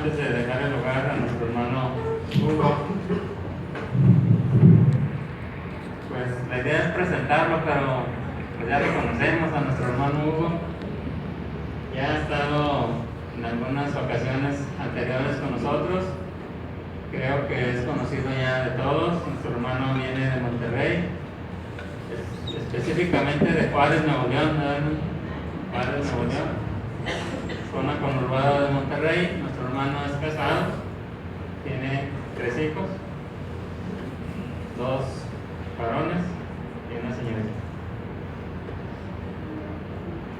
antes de dejar el lugar a nuestro hermano Hugo. Pues la idea es presentarlo, pero pues ya lo conocemos a nuestro hermano Hugo. Ya ha estado en algunas ocasiones anteriores con nosotros. Creo que es conocido ya de todos. Nuestro hermano viene de Monterrey, específicamente de Juárez, Nuevo León, ¿no? Juárez, Nuevo León, zona conurbada de Monterrey. Nuestro hermano es casado, tiene 3 hijos, 2 varones y una señorita.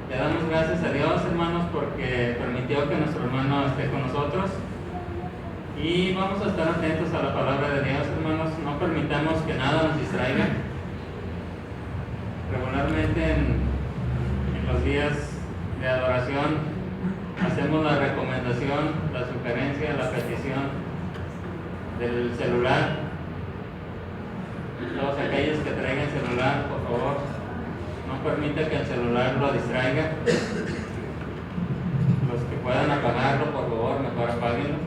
Le damos gracias a Dios, hermanos, porque permitió que nuestro hermano esté con nosotros. Y vamos a estar atentos a la palabra de Dios, hermanos. No permitamos que nada nos distraiga. Regularmente en los días de adoración hacemos la recomendación, la sugerencia, la petición del celular. Todos aquellos que traigan celular, por favor, no permita que el celular lo distraiga. Los que puedan apagarlo, por favor, mejor apáguenlo.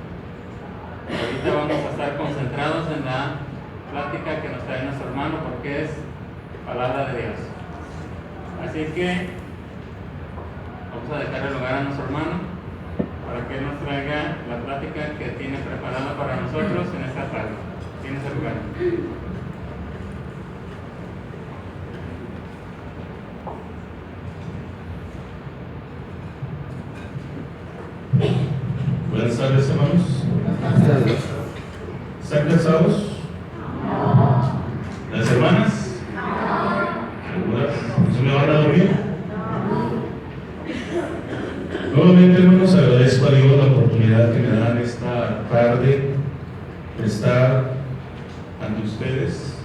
Ahorita vamos a estar concentrados en la plática que nos trae nuestro hermano, porque es palabra de Dios. Así que vamos a dejar el lugar a nuestro hermano para que él nos traiga la plática que tiene preparada para nosotros en esta tarde. Tienes el lugar. Buenas tardes, hermanos. Buenas tardes. ¿Están cansados? ¿Las hermanas? ¿Seguras? ¿Se me van a dormir? Nuevamente, hermanos, agradezco a Dios la oportunidad que me dan esta tarde de estar ante ustedes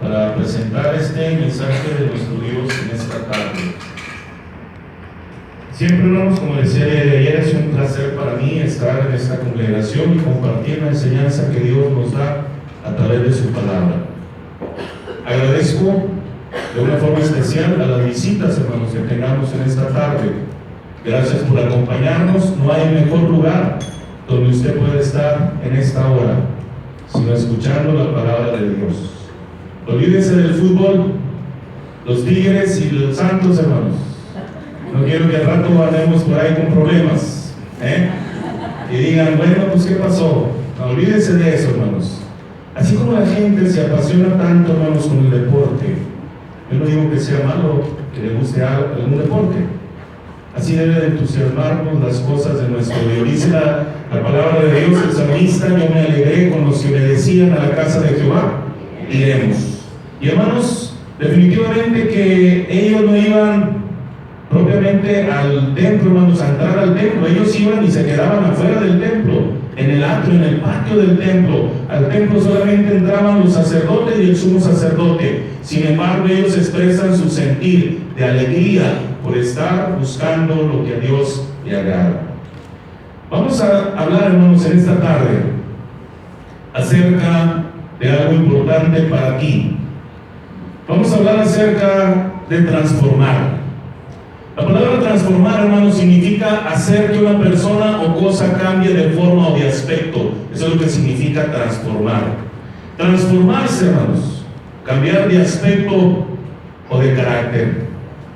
para presentar este mensaje de nuestro Dios en esta tarde. Siempre, hermanos, como decía ayer, es un placer para mí estar en esta congregación y compartir la enseñanza que Dios nos da a través de su palabra. Agradezco de una forma especial a las visitas, hermanos, que tengamos en esta tarde. Gracias por acompañarnos. No hay mejor lugar donde usted puede estar en esta hora, sino escuchando la palabra de Dios. Olvídense del fútbol, los Tigres y los Santos, hermanos. No quiero que al rato andemos por ahí con problemas, y digan, bueno, pues ¿qué pasó? No, olvídense de eso, hermanos. Así como la gente se apasiona tanto, hermanos, con el deporte, yo no digo que sea malo que le guste algún deporte. Así debe de entusiasmarnos las cosas de nuestro Dios. Dice la palabra de Dios, el salmista: yo me alegré con los que me decían, a la casa de Jehová iremos. Y hermanos, definitivamente que ellos no iban propiamente al templo, hermanos, a entrar al templo. Ellos iban y se quedaban afuera del templo, en el atrio, en el patio del templo. Al templo solamente entraban los sacerdotes y el sumo sacerdote. Sin embargo, ellos expresan su sentir de alegría por estar buscando lo que a Dios le agrada. Vamos a hablar, hermanos, en esta tarde acerca de algo importante para ti. Vamos a hablar acerca de transformar. La palabra transformar, hermanos, significa hacer que una persona o cosa cambie de forma o de aspecto. Eso es lo que significa transformar. Transformarse, hermanos, cambiar de aspecto o de carácter.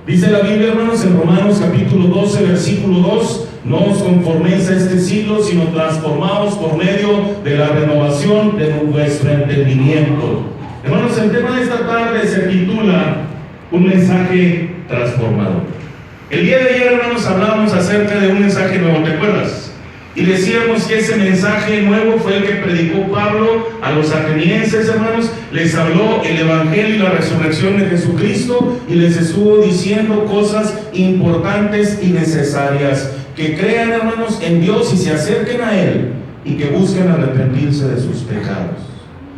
Dice la Biblia, hermanos, en Romanos capítulo 12, versículo 2: no os conforméis a este siglo, sino transformaos por medio de la renovación de vuestro entendimiento. Hermanos, el tema de esta tarde se titula un mensaje transformador. El día de ayer, hermanos, hablábamos acerca de un mensaje nuevo, ¿te acuerdas? Y decíamos que ese mensaje nuevo fue el que predicó Pablo a los atenienses, hermanos. Les habló el evangelio y la resurrección de Jesucristo y les estuvo diciendo cosas importantes y necesarias: que crean, hermanos, en Dios y se acerquen a Él, y que busquen arrepentirse de sus pecados.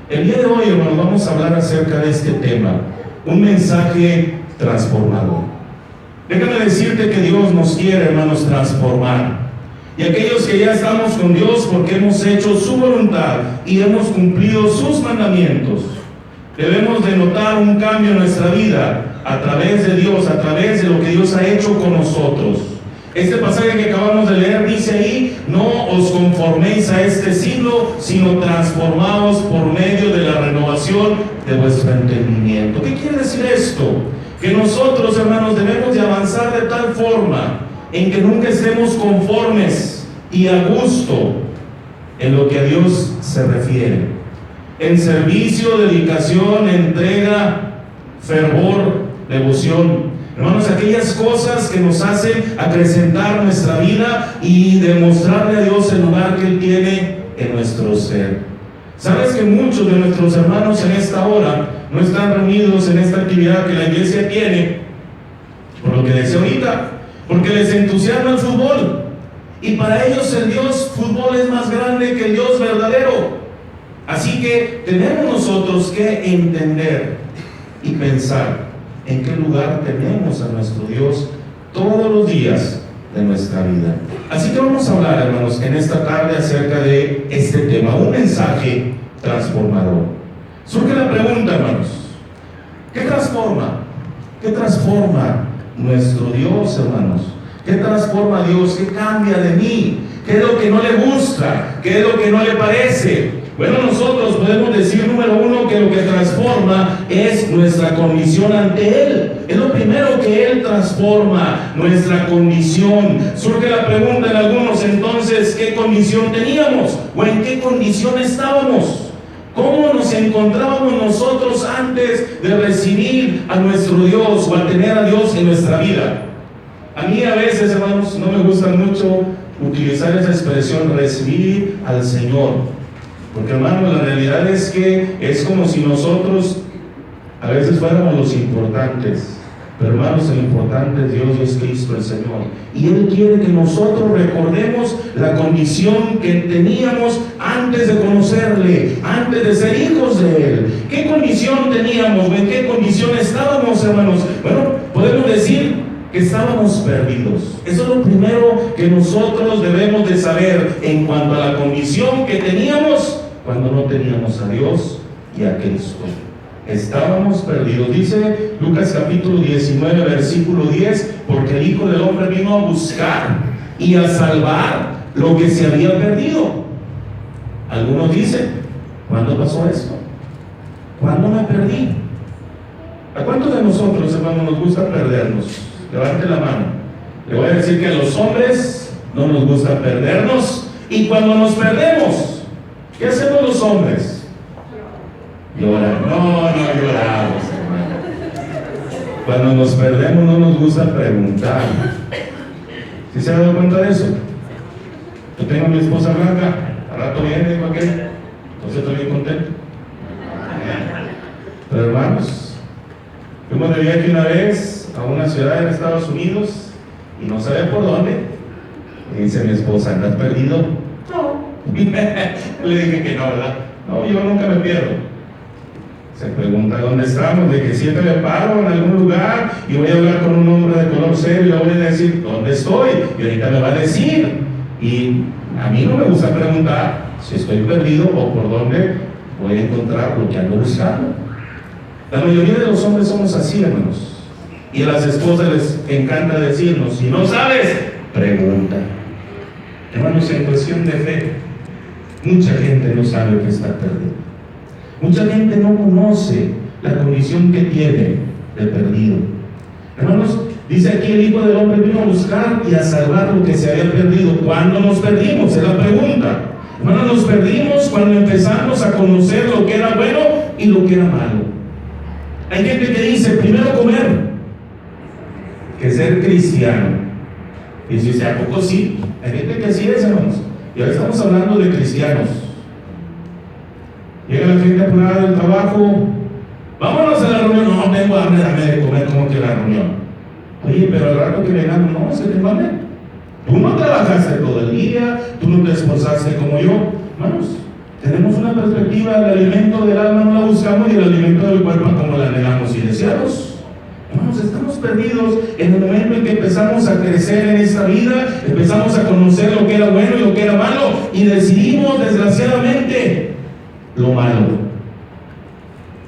El día de hoy, hermanos, vamos a hablar acerca de este tema, un mensaje transformador. Déjame decirte que Dios nos quiere, hermanos, transformar. Y aquellos que ya estamos con Dios porque hemos hecho su voluntad y hemos cumplido sus mandamientos, debemos de notar un cambio en nuestra vida a través de Dios, a través de lo que Dios ha hecho con nosotros. Este pasaje que acabamos de leer dice ahí: no os conforméis a este siglo, sino transformaos por medio de la renovación de vuestro entendimiento. ¿Qué quiere decir esto? Que nosotros, hermanos, debemos de avanzar de tal forma en que nunca estemos conformes y a gusto en lo que a Dios se refiere. En servicio, dedicación, entrega, fervor, devoción. Hermanos, aquellas cosas que nos hacen acrecentar nuestra vida y demostrarle a Dios el lugar que Él tiene en nuestro ser. ¿Sabes que muchos de nuestros hermanos en esta hora no están reunidos en esta actividad que la iglesia tiene? Por lo que decía ahorita, porque les entusiasma el fútbol. Y para ellos el Dios fútbol es más grande que el Dios verdadero. Así que tenemos nosotros que entender y pensar en qué lugar tenemos a nuestro Dios todos los días de nuestra vida. Así que vamos a hablar, hermanos, en esta tarde acerca de este tema, un mensaje transformador. Surge la pregunta, hermanos: ¿qué transforma? ¿Qué transforma nuestro Dios, hermanos? ¿Qué transforma a Dios? ¿Qué cambia de mí? ¿Qué es lo que no le gusta? ¿Qué es lo que no le parece? Bueno, nosotros podemos decir, número uno, que lo que transforma es nuestra condición ante Él. Es lo primero que Él transforma, nuestra condición. Surge la pregunta en algunos entonces: ¿qué condición teníamos? ¿O en qué condición estábamos? ¿Cómo nos encontrábamos nosotros antes de recibir a nuestro Dios o a tener a Dios en nuestra vida? A mí a veces, hermanos, no me gusta mucho utilizar esa expresión, recibir al Señor. Porque, hermanos, la realidad es que es como si nosotros a veces fuéramos los importantes. Pero, hermanos, el importante es Dios, y es Cristo el Señor. Y Él quiere que nosotros recordemos la condición que teníamos antes de conocerle, antes de ser hijos de Él. ¿Qué condición teníamos? ¿En qué condición estábamos, hermanos? Bueno, podemos decir que estábamos perdidos. Eso es lo primero que nosotros debemos de saber en cuanto a la condición que teníamos cuando no teníamos a Dios y a Cristo. Estábamos perdidos. Dice Lucas capítulo 19, versículo 10: porque el Hijo del Hombre vino a buscar y a salvar lo que se había perdido. Algunos dicen: ¿cuándo pasó esto? ¿Cuándo me perdí? ¿A cuántos de nosotros, hermanos, nos gusta perdernos? Levante la mano. Le voy a decir que a los hombres no nos gusta perdernos. Y cuando nos perdemos, ¿qué hacemos los hombres? Llorar. No lloramos, hermano. Cuando nos perdemos no nos gusta preguntar. ¿Sí se ha dado cuenta de eso? Yo tengo a mi esposa blanca, al rato viene, ¿para qué? Entonces estoy bien contento. Pero, hermanos, fuimos de viaje una vez a una ciudad en Estados Unidos y no sabe por dónde. Y dice mi esposa: ¿andas perdido? No. Le dije que no, ¿verdad? No, yo nunca me pierdo. Se pregunta dónde estamos, de que siempre me paro en algún lugar y voy a hablar con un hombre de color serio y le voy a decir dónde estoy, y ahorita me va a decir. Y a mí no me gusta preguntar si estoy perdido o por dónde voy a encontrar lo que ando buscando. La mayoría de los hombres somos así, hermanos. Y a las esposas les encanta decirnos: si no sabes, pregunta. Hermanos, en cuestión de fe, mucha gente no sabe que está perdida. Mucha gente no conoce la condición que tiene de perdido. Hermanos, dice aquí: el Hijo del Hombre vino a buscar y a salvar lo que se había perdido. ¿Cuándo nos perdimos? Es la pregunta. Hermanos, nos perdimos cuando empezamos a conocer lo que era bueno y lo que era malo. Hay gente que dice: primero comer que ser cristiano. Y dice: ¿a poco sí? Hay gente que así es, hermanos. Y ahora estamos hablando de cristianos. Llega la gente apurada del trabajo: vámonos a la reunión. No, tengo hambre, dame de comer. ¿Cómo que la reunión? Oye, pero al rato que vengan, no, es que tengo hambre. Tú no trabajaste todo el día, tú no te esforzaste como yo. Hermanos, tenemos una perspectiva: el alimento del alma no la buscamos, y el alimento del cuerpo como la anhelamos y deseamos. Hermanos, estamos perdidos en el momento en que empezamos a crecer en esta vida, empezamos a conocer lo que era bueno y lo que era malo, y decidimos, desgraciadamente, lo malo.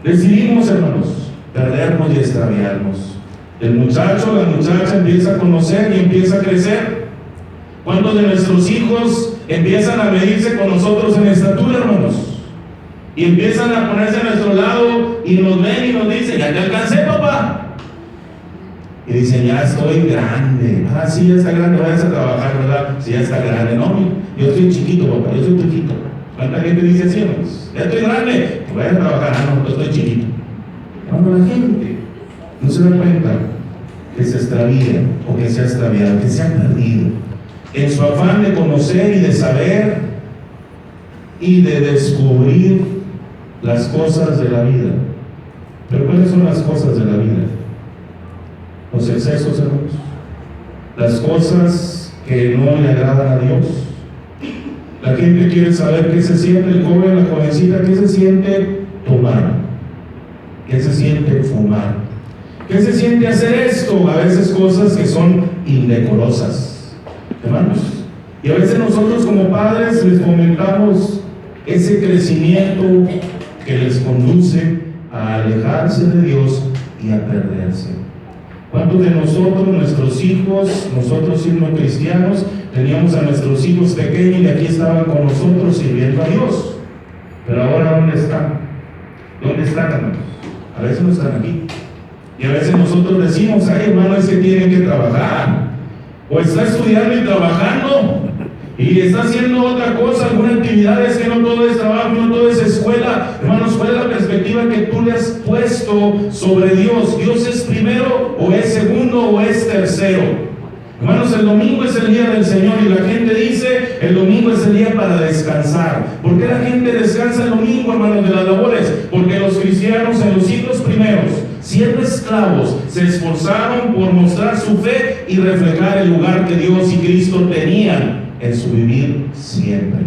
Decidimos, hermanos, perdernos y extraviarnos. El muchacho, la muchacha empieza a conocer y empieza a crecer. ¿Cuántos de nuestros hijos empiezan a medirse con nosotros en estatura, hermanos? Y empiezan a ponerse a nuestro lado y nos ven y nos dicen: ya te alcancé, papá. Y dicen: ya estoy grande. Ah, sí, ya está grande, vayas a trabajar, ¿verdad? Sí, ya está grande. No, yo estoy chiquito, papá, yo estoy chiquito. ¿Cuánta gente dice así, hermanos? Ya estoy grande, que vaya a trabajar. Ah, no, yo estoy chiquito. Cuando la gente no se da cuenta que se extravía o que se ha extraviado, que se ha perdido en su afán de conocer y de saber y de descubrir las cosas de la vida. Pero ¿cuáles son las cosas de la vida? Los excesos, hermanos, las cosas que no le agradan a Dios. La gente quiere saber qué se siente el joven, la jovencita, qué se siente tomar, qué se siente fumar, qué se siente hacer esto, a veces cosas que son indecorosas, hermanos. Y a veces nosotros como padres les fomentamos ese crecimiento que les conduce a alejarse de Dios y a perderse. ¿Cuántos de nosotros, nuestros hijos, nosotros siendo cristianos, teníamos a nuestros hijos pequeños y aquí estaban con nosotros sirviendo a Dios? Pero ahora, ¿dónde están? ¿Dónde están, hermanos? A veces no están aquí. Y a veces nosotros decimos: ay, hermano, es que tienen que trabajar. O está estudiando y trabajando. Y está haciendo otra cosa, alguna actividad. Es que no todo es trabajo, no todo es escuela. Hermanos, ¿cuál es la perspectiva que tú le has puesto sobre Dios? ¿Dios es primero o es segundo o es tercero? Hermanos, el domingo es el día del Señor y la gente dice: el domingo es el día para descansar. ¿Por qué la gente descansa el domingo, hermanos, de las labores? Porque los cristianos en los siglos primeros, siendo esclavos, se esforzaron por mostrar su fe y reflejar el lugar que Dios y Cristo tenían en su vivir siempre.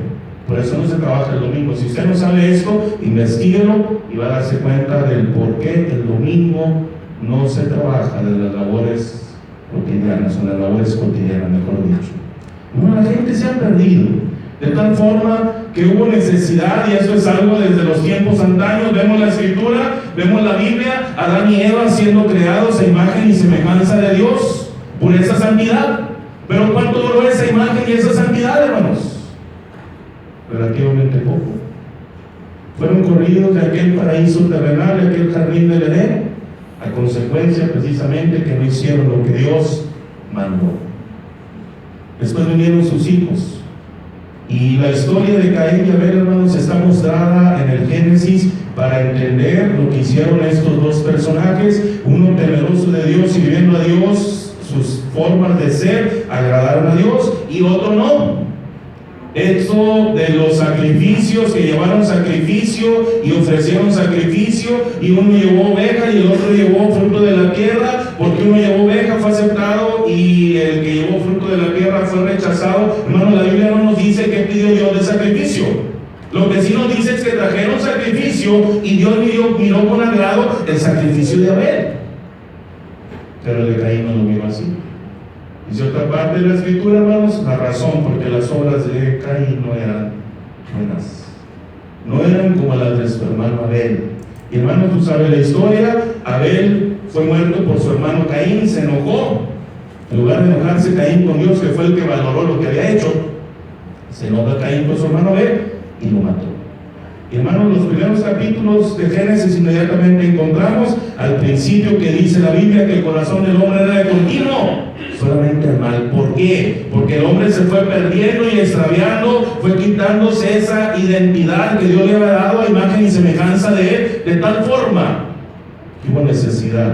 Por eso no se trabaja el domingo. Si usted no sabe esto, investíguelo y va a darse cuenta del por qué el domingo no se trabaja de las labores cotidianas, o las labores cotidianas, mejor dicho. No, la gente se ha perdido, de tal forma que hubo necesidad, y eso es algo desde los tiempos antaños. Vemos la Escritura, vemos la Biblia, Adán y Eva siendo creados a imagen y semejanza de Dios, por esa santidad. Pero ¿cuánto duró esa imagen y esa santidad, hermanos? Relativamente poco. Fueron corridos de aquel paraíso terrenal, de aquel jardín del Edén, a consecuencia precisamente que no hicieron lo que Dios mandó. Después vinieron sus hijos, y la historia de Caín y Abel, hermanos, está mostrada en el Génesis para entender lo que hicieron estos dos personajes, uno temeroso de Dios y viviendo a Dios. Sus formas de ser agradaron a Dios y otro no. Esto de los sacrificios, que llevaron sacrificio y ofrecieron sacrificio, y uno llevó oveja y el otro llevó fruto de la tierra, porque uno llevó oveja, fue aceptado, y el que llevó fruto de la tierra fue rechazado. Hermano, la Biblia no nos dice qué pidió Dios de sacrificio. Lo que sí nos dice es que trajeron sacrificio y Dios miró con agrado el sacrificio de Abel. Pero el de Caín no lo miró así. Dice otra parte de la Escritura, hermanos, la razón, porque las obras de Caín no eran buenas, no eran como las de su hermano Abel. Y hermano, tú sabes la historia. Abel fue muerto por su hermano Caín, se enojó. En lugar de enojarse Caín con Dios, que fue el que valoró lo que había hecho, se enoja Caín con su hermano Abel y lo mató. Y hermanos, los primeros capítulos de Génesis inmediatamente encontramos al principio que dice la Biblia que el corazón del hombre era de continuo solamente al mal. ¿Por qué? Porque el hombre se fue perdiendo y extraviando, fue quitándose esa identidad que Dios le había dado a imagen y semejanza de él, de tal forma que hubo necesidad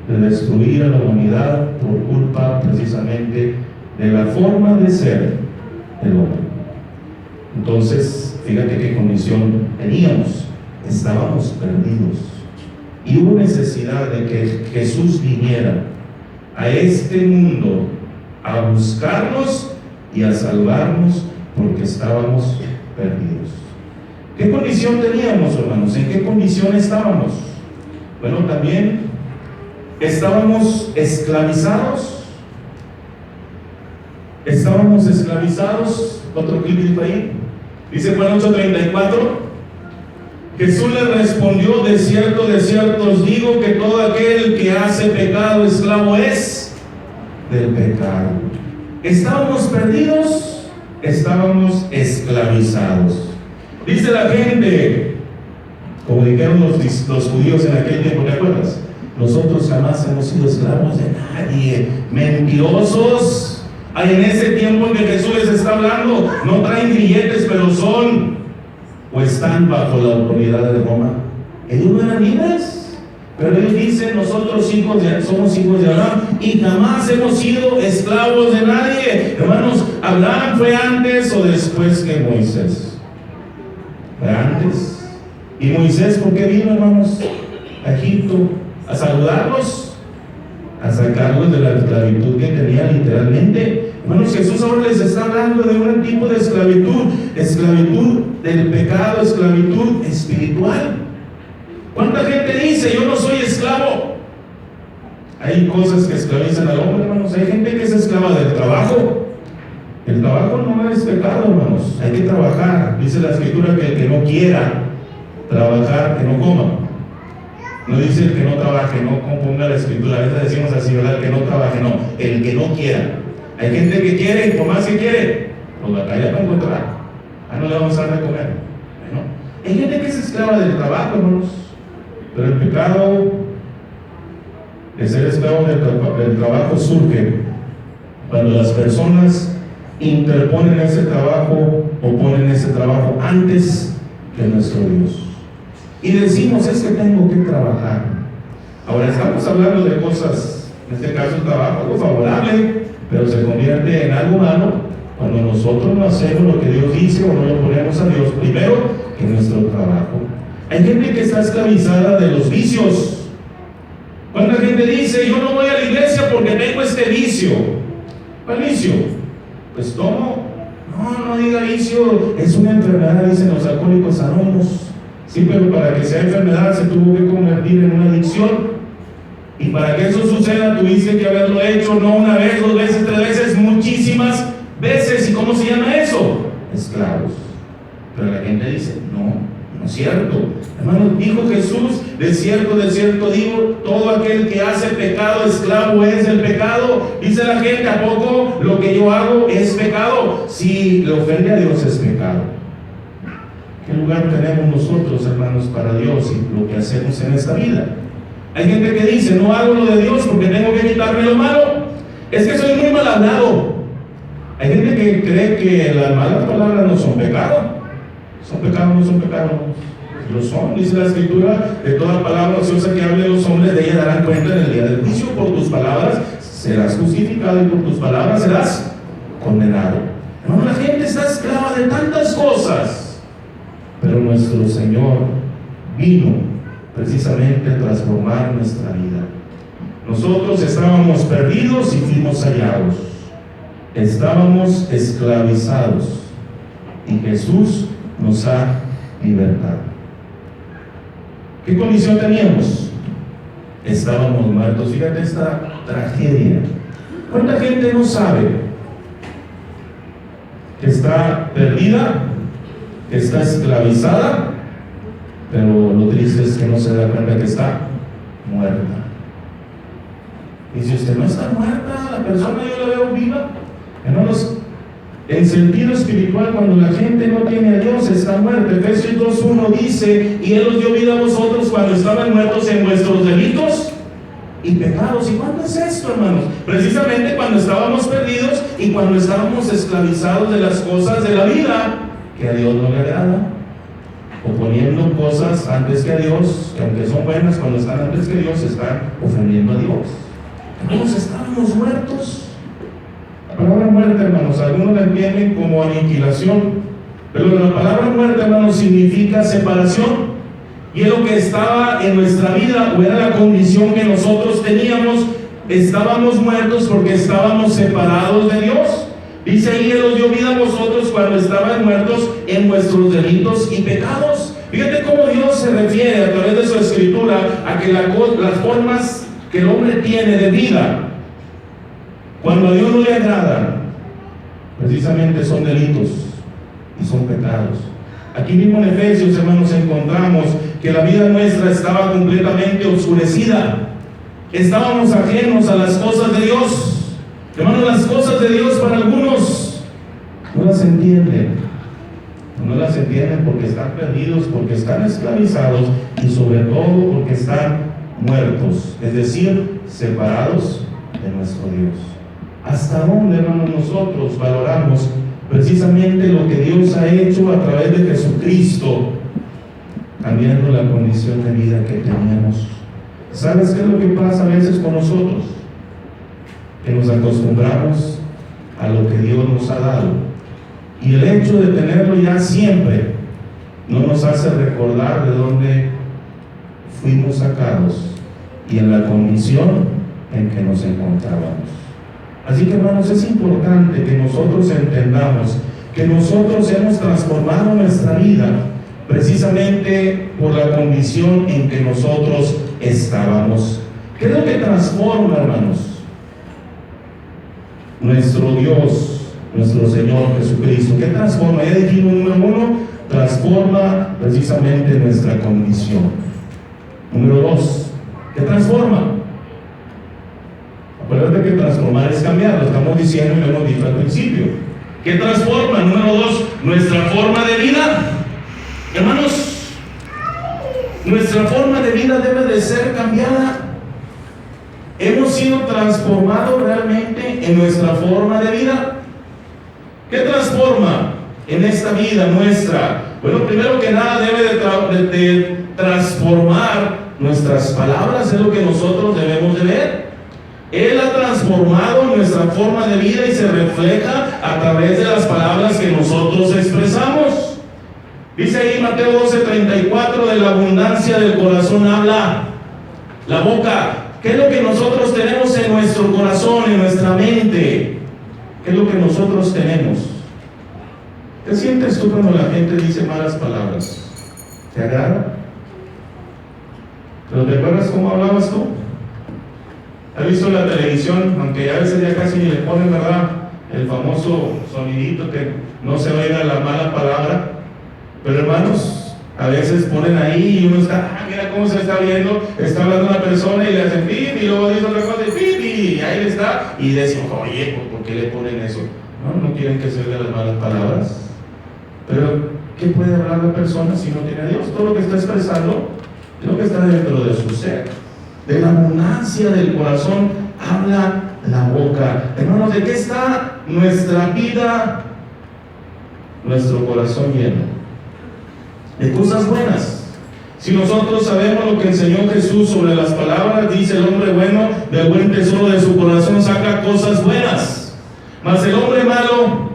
de destruir a la humanidad por culpa precisamente de la forma de ser del hombre. Entonces, fíjate qué condición teníamos: estábamos perdidos, y hubo necesidad de que Jesús viniera a este mundo a buscarnos y a salvarnos, porque estábamos perdidos. ¿Qué condición teníamos, hermanos? ¿En qué condición estábamos? Bueno, también estábamos esclavizados. Estábamos esclavizados. Otro clip ahí. Dice Juan 8:34 Jesús le respondió: de cierto os digo que todo aquel que hace pecado, esclavo es del pecado. ¿Estábamos perdidos? Estábamos esclavizados. Dice la gente, como dijeron los judíos en aquel tiempo, ¿te acuerdas? Nosotros jamás hemos sido esclavos de nadie. Mentirosos. Ay, en ese tiempo en que Jesús les está hablando, no traen grilletes, pero son o están bajo la autoridad de Roma. Ellos no eran libres, pero ellos dicen: nosotros somos hijos de Abraham y jamás hemos sido esclavos de nadie. Hermanos, ¿Abraham fue antes o después que Moisés? Fue antes. ¿Y Moisés por qué vino, hermanos, a Egipto? A saludarlos, a sacarlos de la esclavitud que tenían literalmente. Hermanos, Jesús ahora les está hablando de un tipo de esclavitud, esclavitud del pecado, esclavitud espiritual. ¿Cuánta gente dice: yo no soy esclavo? Hay cosas que esclavizan al hombre, hermanos. Hay gente que es esclava del trabajo. El trabajo no es pecado, hermanos. Hay que trabajar. Dice la Escritura que el que no quiera trabajar, que no coma. No dice el que no trabaje, no componga la Escritura. A veces decimos así, ¿verdad? El que no trabaje, no. El que no quiera. Hay gente que quiere, y por más que quiere, pues batalla para encontrar. No le vamos a dar de comer. Bueno, hay gente que es esclava del trabajo, hermanos. Pero el pecado de ser esclavo del trabajo surge cuando las personas interponen ese trabajo o ponen ese trabajo antes que nuestro Dios. Y decimos: es que tengo que trabajar. Ahora estamos hablando de cosas, en este caso el trabajo, algo favorable, pero se convierte en algo malo cuando nosotros no hacemos lo que Dios dice o no lo ponemos a Dios primero que nuestro trabajo. Hay gente que está esclavizada de los vicios. ¿Cuánta gente dice: yo no voy a la iglesia porque tengo este vicio? ¿Cuál vicio? Pues tomo. No diga vicio, es una enfermedad, dicen los alcohólicos anónimos. Sí, pero para que sea enfermedad se tuvo que convertir en una adicción. Y para que eso suceda tuviste que haberlo hecho no una vez, 2 veces, 3 veces, muchísimas veces. ¿Y cómo se llama eso? Esclavos. Pero la gente dice: no es cierto. Hermanos, dijo Jesús: de cierto digo, todo aquel que hace pecado, esclavo es del pecado. Dice la gente: ¿a poco lo que yo hago es pecado? Si le ofende a Dios es pecado. ¿Qué lugar tenemos nosotros, hermanos, para Dios y lo que hacemos en esta vida? Hay gente que dice: no hago lo de Dios porque tengo que quitarme lo malo. Es que soy muy mal hablado. Hay gente que cree que las malas palabras no son pecado. ¿Son pecado o no son pecado? Lo son. Dice la Escritura: de toda palabra ociosa que hable los hombres, de ella darán cuenta en el día del juicio. Por tus palabras serás justificado y por tus palabras serás condenado. Hermano, la gente está esclava de tantas cosas. Pero nuestro Señor vino precisamente a transformar nuestra vida. Nosotros estábamos perdidos y fuimos hallados. Estábamos esclavizados y Jesús nos ha libertado. ¿Qué condición teníamos? Estábamos muertos. Fíjate esta tragedia. ¿Cuánta gente no sabe que está perdida, que está esclavizada, pero lo triste es que no se da cuenta que está muerta? Y si usted no está muerta, la persona yo la veo viva. Hermanos, en sentido espiritual, cuando la gente no tiene a Dios, está muerta. Efesios 2:1 dice: y Él os dio vida a vosotros cuando estaban muertos en vuestros delitos y pecados. ¿Y cuándo es esto, hermanos? Precisamente cuando estábamos perdidos y cuando estábamos esclavizados de las cosas de la vida que a Dios no le agrada, o poniendo cosas antes que a Dios, que aunque son buenas, cuando están antes que Dios, están ofendiendo a Dios. Entonces estábamos muertos. La palabra muerte, hermanos, algunos la entienden como aniquilación, pero la palabra muerte, hermanos, significa separación. Y es lo que estaba en nuestra vida, o era la condición que nosotros teníamos. Estábamos muertos porque estábamos separados de Dios. Dice ahí: Él os dio vida a vosotros cuando estaban muertos en vuestros delitos y pecados. Fíjate cómo Dios se refiere a través de su Escritura a que las formas que el hombre tiene de vida, cuando a Dios no le agrada, precisamente son delitos y son pecados. Aquí mismo en Efesios, hermanos, encontramos que la vida nuestra estaba completamente oscurecida. Estábamos ajenos a las cosas de Dios. Hermanos, las cosas de Dios para algunos no las entienden. No las entienden porque están perdidos, porque están esclavizados y sobre todo porque están muertos, es decir, separados de nuestro Dios. ¿Hasta dónde, hermanos, nosotros valoramos precisamente lo que Dios ha hecho a través de Jesucristo, cambiando la condición de vida que teníamos? ¿Sabes qué es lo que pasa a veces con nosotros? Que nos acostumbramos a lo que Dios nos ha dado. Y el hecho de tenerlo ya siempre no nos hace recordar de dónde fuimos sacados y en la condición en que nos encontrábamos. Así que, hermanos, es importante que nosotros entendamos que nosotros hemos transformado nuestra vida precisamente por la condición en que nosotros estábamos. ¿Qué es lo que transforma, hermanos? Nuestro Dios, nuestro Señor Jesucristo. ¿Qué transforma? Ya dijimos, número uno, transforma precisamente nuestra condición. Número dos, ¿qué transforma? Acuérdate que transformar es cambiar, lo estamos diciendo y lo hemos dicho al principio. ¿Qué transforma? Número dos, nuestra forma de vida. Hermanos, nuestra forma de vida debe de ser cambiada. Hemos sido transformados realmente en nuestra forma de vida. ¿Qué transforma en esta vida nuestra? Bueno, primero que nada debe de transformar nuestras palabras, es lo que nosotros debemos de ver. Él ha transformado nuestra forma de vida y se refleja a través de las palabras que nosotros expresamos. Dice ahí Mateo 12:34, de la abundancia del corazón habla la boca. ¿Qué es lo que nosotros tenemos en nuestro corazón, en nuestra mente? ¿Qué es lo que nosotros tenemos? ¿Qué sientes tú cuando la gente dice malas palabras? ¿Te agrada? ¿Pero te acuerdas cómo hablabas tú? ¿Has visto la televisión? Aunque a veces ya casi ni le ponen, ¿verdad?, el famoso sonidito que no se oiga la mala palabra. Pero, hermanos, a veces ponen ahí y uno está, mira cómo se está viendo, está hablando una persona y le hacen pip y luego dice otra cosa y pip y ahí está. Y decimos, oye, ¿por qué le ponen eso? No quieren que se oigan las malas palabras. Pero, ¿qué puede hablar la persona si no tiene a Dios? Todo lo que está expresando es lo que está dentro de su ser. De la abundancia del corazón habla la boca. Hermanos, ¿de qué está nuestra vida, nuestro corazón lleno? De cosas buenas. Si nosotros sabemos lo que enseñó Jesús sobre las palabras, dice: el hombre bueno del buen tesoro de su corazón saca cosas buenas, mas el hombre malo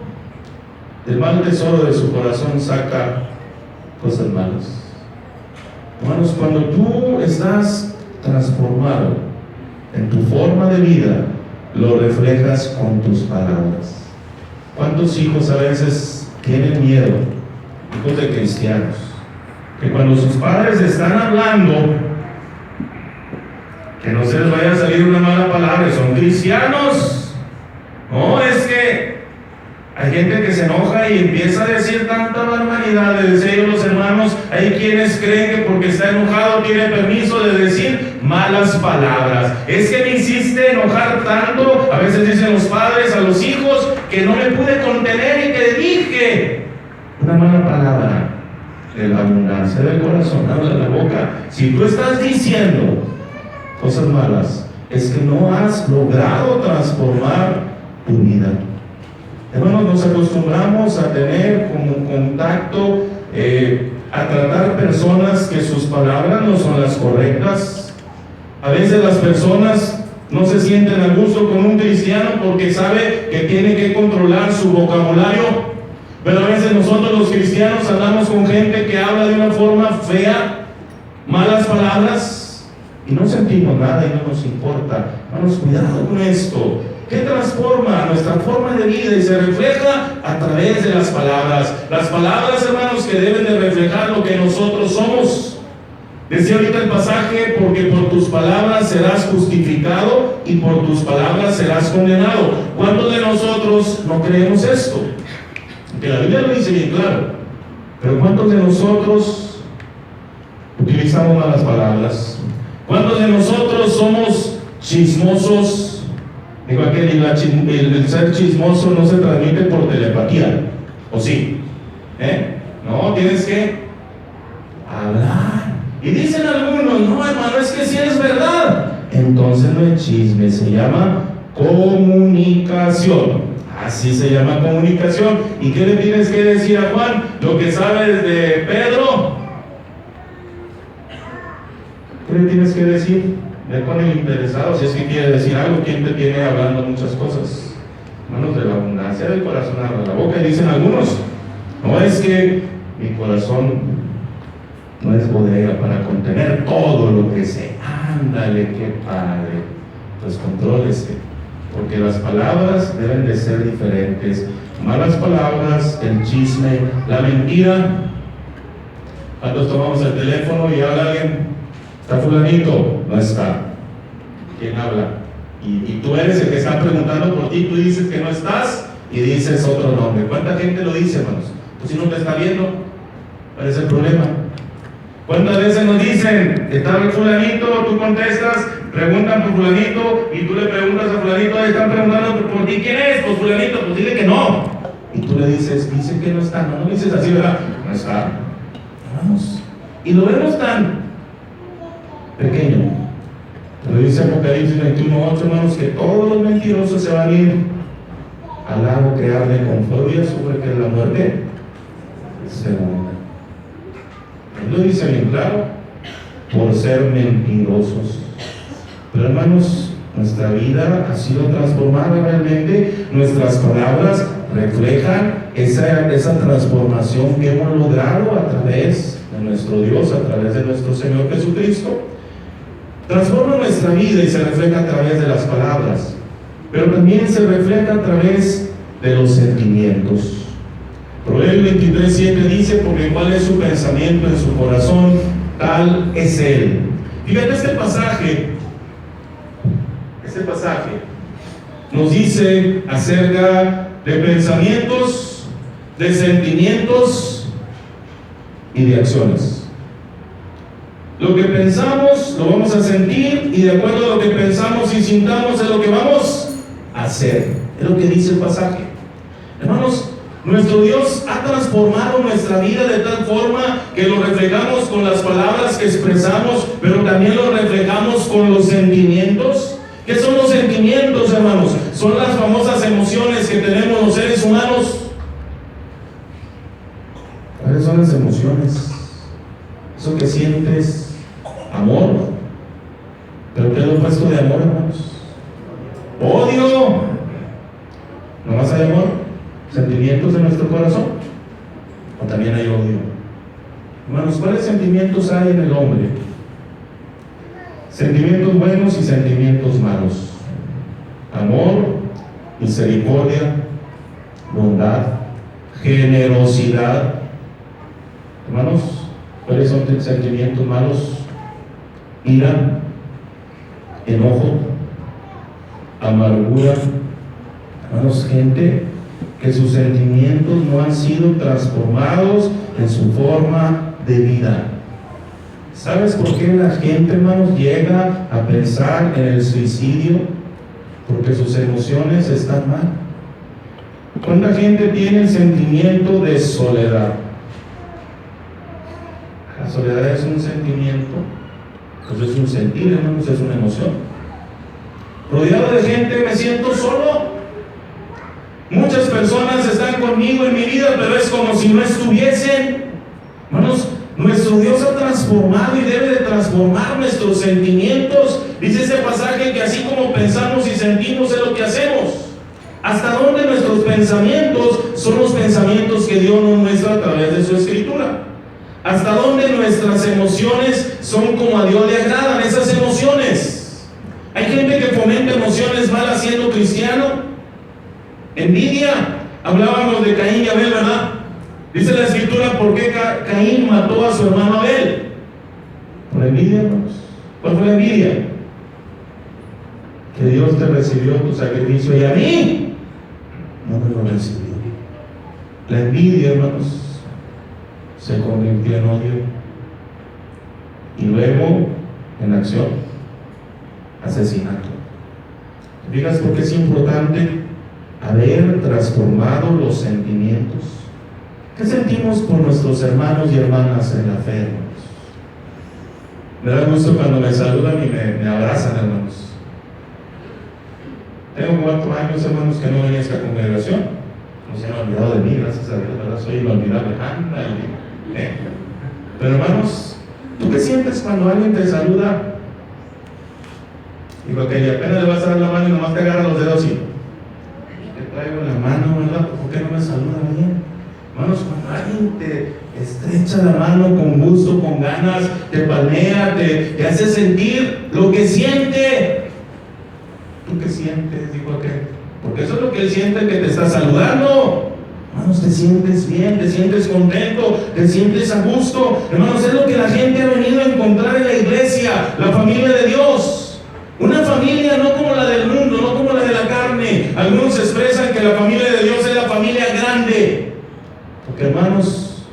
del mal tesoro de su corazón saca cosas malas. Hermanos, cuando tú estás transformado en tu forma de vida, lo reflejas con tus palabras. ¿Cuántos hijos a veces tienen miedo? Hijos de cristianos, que cuando sus padres están hablando, que no se les vaya a salir una mala palabra, son cristianos. No, es que hay gente que se enoja y empieza a decir tanta barbaridad. Les decía yo, los hermanos, hay quienes creen que porque está enojado tiene permiso de decir malas palabras. Es que me hiciste enojar tanto, a veces dicen los padres a los hijos, que no me pude contener y que dije una mala palabra. De la abundancia del corazón habla la boca. Si tú estás diciendo cosas malas, es que no has logrado transformar tu vida. Hermanos, nos acostumbramos a tener como contacto, a tratar personas que sus palabras no son las correctas. A veces las personas no se sienten a gusto con un cristiano porque sabe que tiene que controlar su vocabulario. Pero a veces nosotros los cristianos hablamos con gente que habla de una forma fea, malas palabras, y no sentimos nada y no nos importa. Hermanos, cuidado con esto. ¿Qué transforma nuestra forma de vida y se refleja a través de las palabras? Las palabras, hermanos, que deben de reflejar lo que nosotros somos. Decía ahorita el pasaje: porque por tus palabras serás justificado y por tus palabras serás condenado. ¿Cuántos de nosotros no creemos esto? Que la Biblia lo dice bien claro. Pero ¿cuántos de nosotros utilizamos malas palabras? ¿Cuántos de nosotros somos chismosos? Digo aquel, el ser chismoso no se transmite por telepatía, ¿o sí? No, tienes que hablar. Y dicen algunos, no hermano, es que sí es verdad. Entonces no es chisme, se llama comunicación. Así se llama comunicación. ¿Y qué le tienes que decir a Juan? Lo que sabes de Pedro. ¿Qué le tienes que decir? Ve con el interesado, si es que quiere decir algo. ¿Quién te tiene hablando muchas cosas? Hermanos, de la abundancia del corazón habla la boca. Y dicen algunos, no es que mi corazón no es bodega para contener todo lo que sé. Ándale, qué padre. Pues contrólese, porque las palabras deben de ser diferentes. Malas palabras, el chisme, la mentira. ¿Cuántos tomamos el teléfono y habla alguien? ¿Está fulanito? No está. ¿Quién habla? Y tú eres el que está preguntando por ti. Tú dices que no estás y dices otro nombre. ¿Cuánta gente lo dice, hermanos? Pues si no te está viendo, ¿cuál es el problema? ¿Cuántas veces nos dicen, está el fulanito, tú contestas, preguntan por fulanito y tú le preguntas a fulanito, están preguntando por ti, ¿quién es? Pues fulanito, pues dile que no. Y tú le dices, dice que no está, no dices así, ¿verdad? No está. Vamos. Y lo vemos tan pequeño. Pero dice Apocalipsis 21:8, hermanos, que todos los mentirosos se van a ir al lago que arde con fuego y azufre, que es la muerte segunda. Él lo dice bien claro, por ser mentirosos. Pero hermanos, nuestra vida ha sido transformada realmente. Nuestras palabras reflejan esa transformación que hemos logrado a través de nuestro Dios, a través de nuestro Señor Jesucristo. Transforma nuestra vida y se refleja a través de las palabras, pero también se refleja a través de los sentimientos. Proverbios 23:7 dice, porque cuál es su pensamiento en su corazón, tal es él. Fíjate, este pasaje nos dice acerca de pensamientos, de sentimientos y de acciones. Lo que pensamos lo vamos a sentir, y de acuerdo a lo que pensamos y sintamos es lo que vamos a hacer. Es lo que dice el pasaje. Hermanos, nuestro Dios ha transformado nuestra vida de tal forma que lo reflejamos con las palabras que expresamos, pero también lo reflejamos con los sentimientos. ¿Qué son los sentimientos, hermanos? Son las famosas emociones que tenemos los seres humanos. ¿Cuáles son las emociones? Eso que sientes, amor. ¿Pero qué es lo opuesto de amor, hermanos? Odio. ¿No más hay amor? ¿Sentimientos en nuestro corazón? ¿O también hay odio? Hermanos, ¿cuáles sentimientos hay en el hombre? Sentimientos buenos y sentimientos malos. Amor, misericordia, bondad, generosidad. Hermanos, ¿cuáles son los sentimientos malos? Ira, enojo, amargura. Hermanos, gente que sus sentimientos no han sido transformados en su forma de vida. ¿Sabes por qué la gente, hermanos, llega a pensar en el suicidio? Porque sus emociones están mal. ¿Cuánta gente tiene el sentimiento de soledad? La soledad es un sentimiento, pues es un sentir, hermanos, es una emoción. Rodeado de gente me siento solo. Muchas personas están conmigo en mi vida, pero es como si no estuviesen. Hermanos, nuestro Dios ha transformado y debe de transformar nuestros sentimientos. Dice ese pasaje que así como pensamos y sentimos es lo que hacemos. ¿Hasta dónde nuestros pensamientos son los pensamientos que Dios nos muestra a través de su Escritura? ¿Hasta dónde nuestras emociones son como a Dios le agradan esas emociones? Hay gente que fomenta emociones malas siendo cristiano. Envidia. Hablábamos de Caín y Abel, ¿verdad? Dice la Escritura, ¿por qué Caín mató a su hermano Abel? Por envidia, hermanos. ¿Cuál fue la envidia? Que Dios te recibió tu sacrificio y a mí no me lo recibió. La envidia, hermanos, se convirtió en odio y luego en acción, asesinato. ¿Fijas por qué es importante haber transformado los sentimientos? ¿Qué sentimos por nuestros hermanos y hermanas en la fe, hermanos? Me da gusto cuando me saludan y me abrazan, hermanos. Tengo 4 años, hermanos, que no venía a esta congregación. No se han olvidado de mí, gracias a Dios, ¿verdad? Soy inolvidable. Pero, hermanos, ¿tú qué sientes cuando alguien te saluda? Digo que apenas le vas a dar la mano y nomás te agarra los dedos y te traigo la mano, ¿verdad? ¿Por qué no me saluda bien? Hermanos, cuando alguien te estrecha la mano con gusto, con ganas, te palmea, te hace sentir lo que siente. ¿Tú qué sientes? Dijo aquel. Porque eso es lo que él siente, que te está saludando. Hermanos, te sientes bien, te sientes contento, te sientes a gusto. Hermanos, es lo que la gente ha venido a encontrar en la iglesia, la familia de Dios. Una familia no como la del mundo, no como la de la carne. Algunos expresan que la familia de Dios es la familia grande. Porque, hermanos,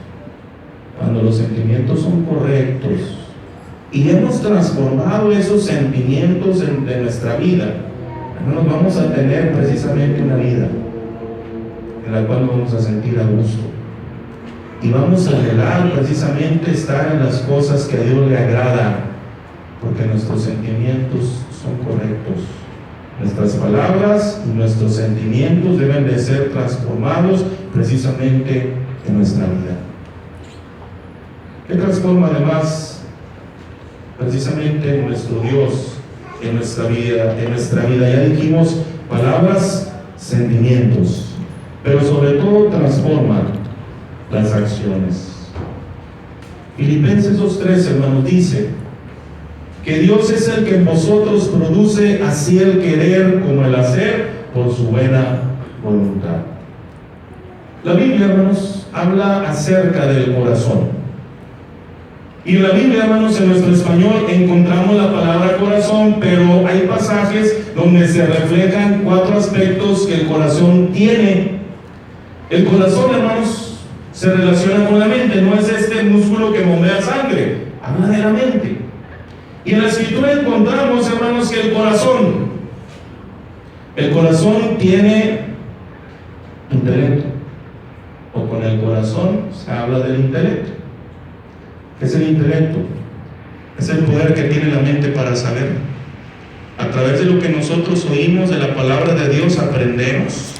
cuando los sentimientos son correctos y hemos transformado esos sentimientos de nuestra vida, hermanos, vamos a tener precisamente una vida en la cual vamos a sentir a gusto y vamos a anhelar precisamente estar en las cosas que a Dios le agrada, porque nuestros sentimientos son correctos. Nuestras palabras y nuestros sentimientos deben de ser transformados precisamente en nuestra vida. ¿Qué transforma además precisamente nuestro Dios en nuestra vida? Ya dijimos palabras, sentimientos, pero sobre todo transforma las acciones. Filipenses 2:3, hermanos, dice que Dios es el que en vosotros produce así el querer como el hacer por su buena voluntad. La Biblia, hermanos, habla acerca del corazón. Y en la Biblia, hermanos, en nuestro español encontramos la palabra corazón, pero hay pasajes donde se reflejan 4 aspectos que el corazón tiene. El corazón, hermanos, se relaciona con la mente, no es este músculo que bombea sangre, habla de la mente. Y en la Escritura encontramos, hermanos, que el corazón tiene intelecto, o con el corazón se habla del intelecto. ¿Qué es el intelecto? Es el poder que tiene la mente para saber. A través de lo que nosotros oímos de la palabra de Dios aprendemos,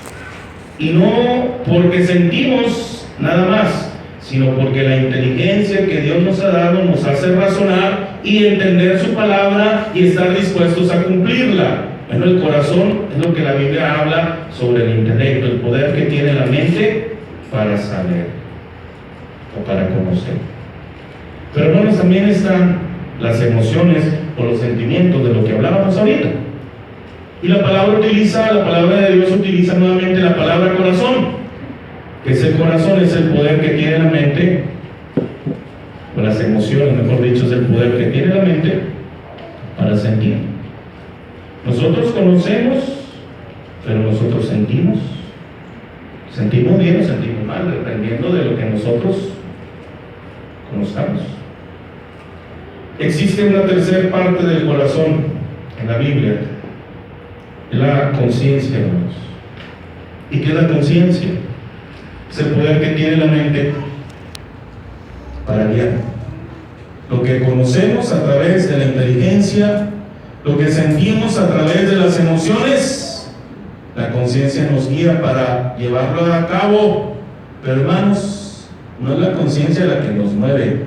y no porque sentimos nada más, sino porque la inteligencia que Dios nos ha dado nos hace razonar y entender su palabra y estar dispuestos a cumplirla. Bueno, el corazón es lo que la Biblia habla sobre el intelecto, el poder que tiene la mente para saber o para conocer. Pero hermanos, también están las emociones o los sentimientos de lo que hablábamos ahorita. Y la palabra de Dios utiliza nuevamente la palabra corazón. Que es el corazón, es el poder que tiene la mente, o las emociones, mejor dicho, es el poder que tiene la mente para sentir. Nosotros conocemos, pero nosotros sentimos. Sentimos bien o sentimos mal, dependiendo de lo que nosotros conozcamos. Existe una tercera parte del corazón en la Biblia, la conciencia, hermanos. ¿Y qué es la conciencia? Es el poder que tiene la mente para guiar. Lo que conocemos a través de la inteligencia, lo que sentimos a través de las emociones, la conciencia nos guía para llevarlo a cabo. Pero hermanos, no es la conciencia la que nos mueve.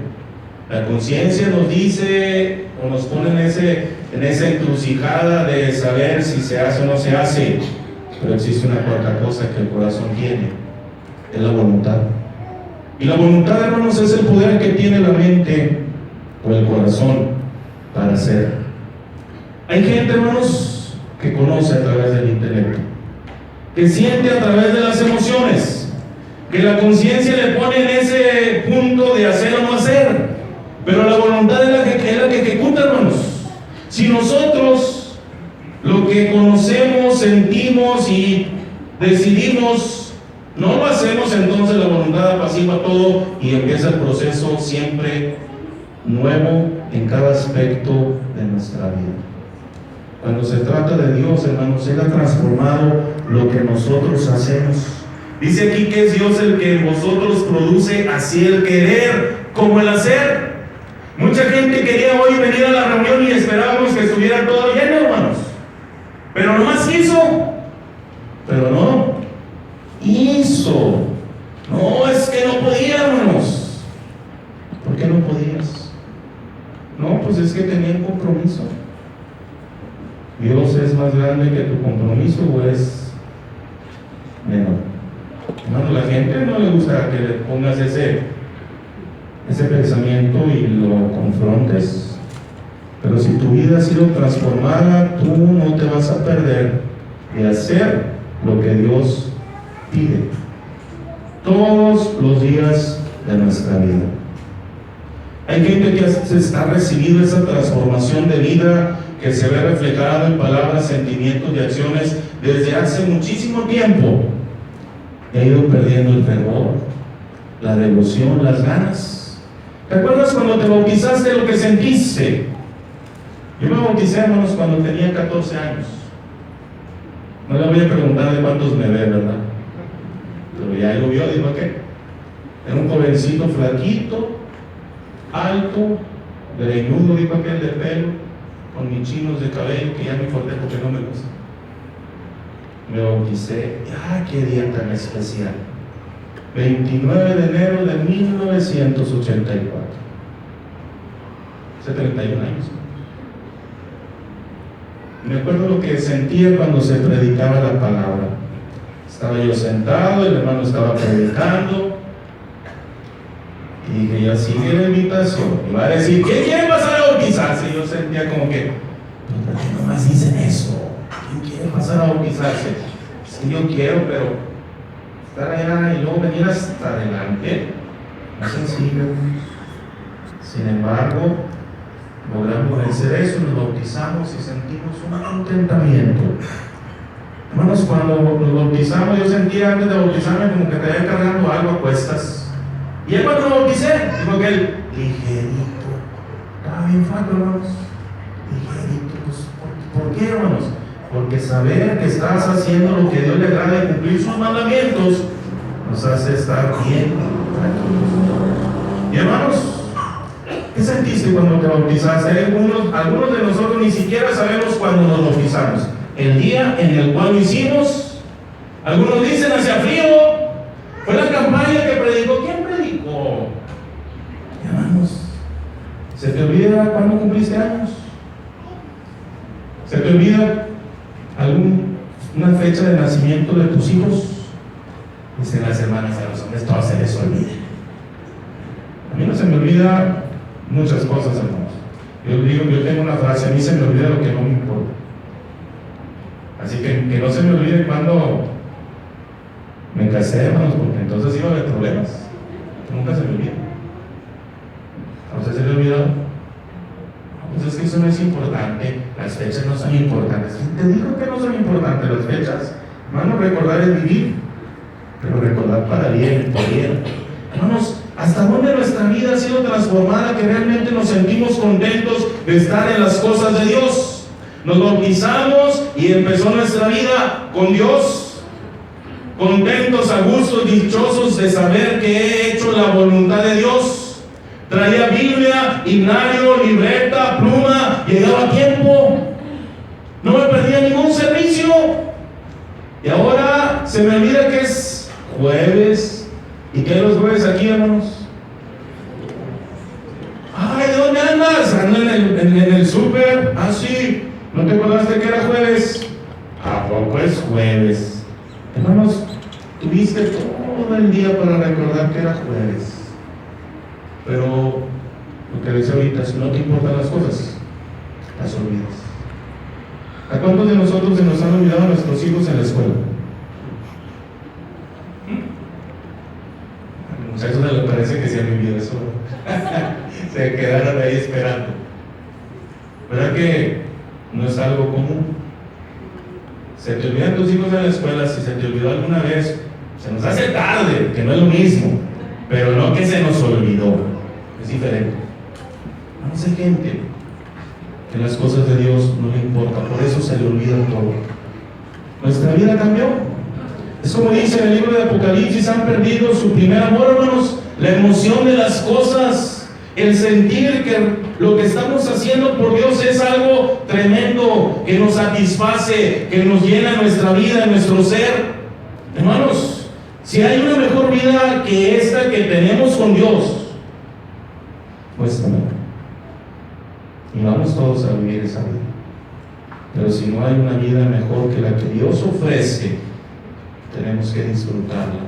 La conciencia nos dice o nos pone en esa encrucijada de saber si se hace o no se hace. Pero existe una cuarta cosa que el corazón tiene. Es la voluntad. Y la voluntad, hermanos, es el poder que tiene la mente o el corazón para hacer. Hay gente, hermanos, que conoce a través del intelecto, que siente a través de las emociones, que la conciencia le pone en ese punto de hacer o no hacer, pero la voluntad es la que ejecuta, hermanos. Si nosotros lo que conocemos, sentimos y decidimos No lo hacemos, entonces la voluntad apacigua todo y empieza el proceso siempre nuevo en cada aspecto de nuestra vida. Cuando se trata de Dios, hermanos, Él ha transformado lo que nosotros hacemos. Dice aquí que es Dios el que en vosotros produce así el querer como el hacer. Mucha gente quería hoy venir a la reunión y esperábamos que estuviera todo lleno, hermanos. Pero nomás hizo. Pero no hizo. No, es que no podía, hermanos. ¿Por qué no podías? No, pues es que tenía un compromiso. ¿Dios es más grande que tu compromiso o es menor? Hermano, la gente no le gusta que le pongas ese pensamiento y lo confrontes. Pero si tu vida ha sido transformada, tú no te vas a perder de hacer lo que Dios pide todos los días de nuestra vida. Hay gente que ha recibido esa transformación de vida que se ve reflejada en palabras, sentimientos y acciones desde hace muchísimo tiempo. Ha ido perdiendo el fervor, la devoción, las ganas. ¿Te acuerdas cuando te bautizaste lo que sentiste? Yo me bauticé, hermanos, cuando tenía 14 años. No le voy a preguntar de cuántos me ve, ¿verdad? Pero ya lo vio, dijo que era un jovencito flaquito, alto, greñudo, dijo aquel, de pelo, con mis chinos de cabello, que ya me corté porque no me gusta. Me bauticé. ¡Qué día tan especial! 29 de enero de 1984. Hace 31 años. Me acuerdo lo que sentía cuando se predicaba la palabra. Estaba yo sentado, el hermano estaba predicando, y dije, ya sigue la invitación. Y va a decir, ¿quién quiere pasar a bautizarse? Y yo sentía como que, ¿por qué nomás dicen eso? ¿Quién quiere pasar a bautizarse? Es que yo quiero, pero estar allá y luego venir hasta adelante no es sencillo. Sin embargo, logramos vencer eso, nos bautizamos y sentimos un contentamiento. Hermanos, cuando nos bautizamos, yo sentía antes de bautizarme como que te iba cargando algo a cuestas. Y ya cuando me bauticé, dijo que él, ligerito, estaba bien flaco, hermanos, ligerito. Pues, ¿por qué, hermanos? Porque saber que estás haciendo lo que Dios le agrada y cumplir sus mandamientos nos hace estar bien tranquilos. Y hermanos, ¿qué sentiste cuando te bautizaste? Algunos de nosotros ni siquiera sabemos cuándo nos bautizamos. El día en el cual lo hicimos. Algunos dicen hacía frío. Fue la campaña que predicó. ¿Quién predicó? Hermanos, ¿se te olvida cuándo cumpliste años? ¿Se te olvida una fecha de nacimiento de tus hijos? Dicen las hermanas a los hombres, todo se les olvida. A mí no se me olvida muchas cosas, hermanos. Yo tengo una frase, a mí se me olvida lo que no me importa. Así que no se me olvide cuando me casé, hermanos, porque entonces iba a haber problemas. Nunca se me olvida. ¿A usted se le olvidó? Pues es que eso no es importante. Las fechas no son importantes. ¿Quién te dijo que no son importantes las fechas? Hermano, recordar es vivir, pero recordar para bien, por bien. Hermanos, ¿hasta dónde nuestra vida ha sido transformada que realmente nos sentimos contentos de estar en las cosas de Dios? Nos bautizamos y empezó nuestra vida con Dios, contentos, a gusto, dichosos de saber que he hecho la voluntad de Dios. Traía Biblia, himnario, libreta, pluma, llegaba a tiempo, no me perdía ningún servicio. Y ahora se me olvida que es jueves. ¿Y qué hay los jueves aquí, hermanos? Ay, ¿de dónde andas? Ando en el súper. Ah, sí. ¿No te acordaste que era jueves? ¿A poco es jueves? Hermanos, tuviste todo el día para recordar que era jueves. Pero lo que decía ahorita, si no te importan las cosas, las olvidas. ¿A cuántos de nosotros se nos han olvidado a nuestros hijos en la escuela? A los muchachos les parece que se han vivido eso. Se quedaron ahí esperando. ¿Verdad que no es algo común? Se te olvidan tus hijos en la escuela. Si se te olvidó alguna vez, Se nos hace tarde, que no es lo mismo, pero no que se nos olvidó, es diferente. Vamos a gente que las cosas de Dios no le importan, por eso se le olvida todo. Nuestra vida cambió. Es como dice en el libro de Apocalipsis, han perdido su primer amor, hermanos, la emoción de las cosas, el sentir que lo que estamos haciendo por Dios es algo tremendo, que nos satisface, que nos llena nuestra vida, nuestro ser. Hermanos, si hay una mejor vida que esta que tenemos con Dios, muéstramela. Y vamos todos a vivir esa vida. Pero si no hay una vida mejor que la que Dios ofrece, tenemos que disfrutarla.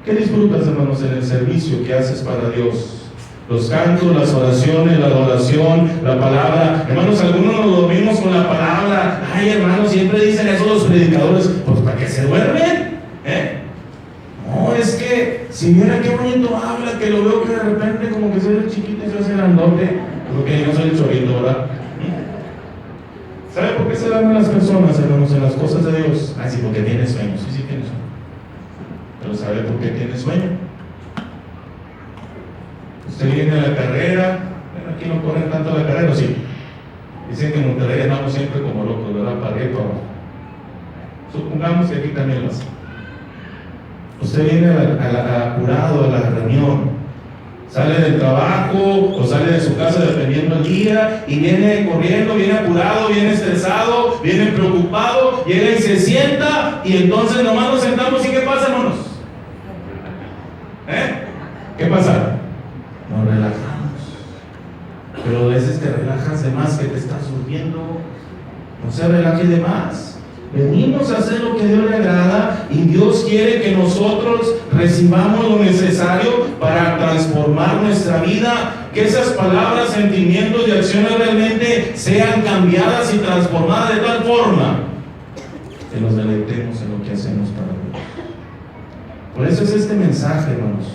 ¿Qué disfrutas, hermanos, en el servicio que haces para Dios? Los cantos, las oraciones, la adoración, la palabra. Hermanos, algunos nos dormimos con la palabra. Ay, hermanos, siempre dicen eso los predicadores, pues para que se duermen. No, es que si viera qué bonito habla, que lo veo que de repente como que soy el chiquito y se hace grandote, porque yo no soy el chorrito, ¿verdad? ¿Sabe por qué se duermen las personas, hermanos, en las cosas de Dios? Ah, sí, porque tiene sueño. Sí, tiene sueño. Pero ¿sabe por qué tiene sueño? Usted viene a la carrera. Bueno, aquí no corren tanto la carrera, sí. Dicen que en Monterrey andamos siempre como locos, ¿verdad? Para arriba y para abajo. Supongamos que aquí también lo hace. Usted viene apurado a la reunión, sale del trabajo o sale de su casa dependiendo del día y viene corriendo, viene apurado, viene estresado, viene preocupado, llega y se sienta y entonces nomás nos sentamos y ¿qué pasa, hermanos? ¿Qué pasa? Nos relajamos, pero a veces te relajas de más que te estás durmiendo. No se relaje de más. Venimos a hacer lo que a Dios le agrada y Dios quiere que nosotros recibamos lo necesario para transformar nuestra vida, que esas palabras, sentimientos y acciones realmente sean cambiadas y transformadas de tal forma que nos deleitemos en lo que hacemos para Dios. Por eso es este mensaje, hermanos,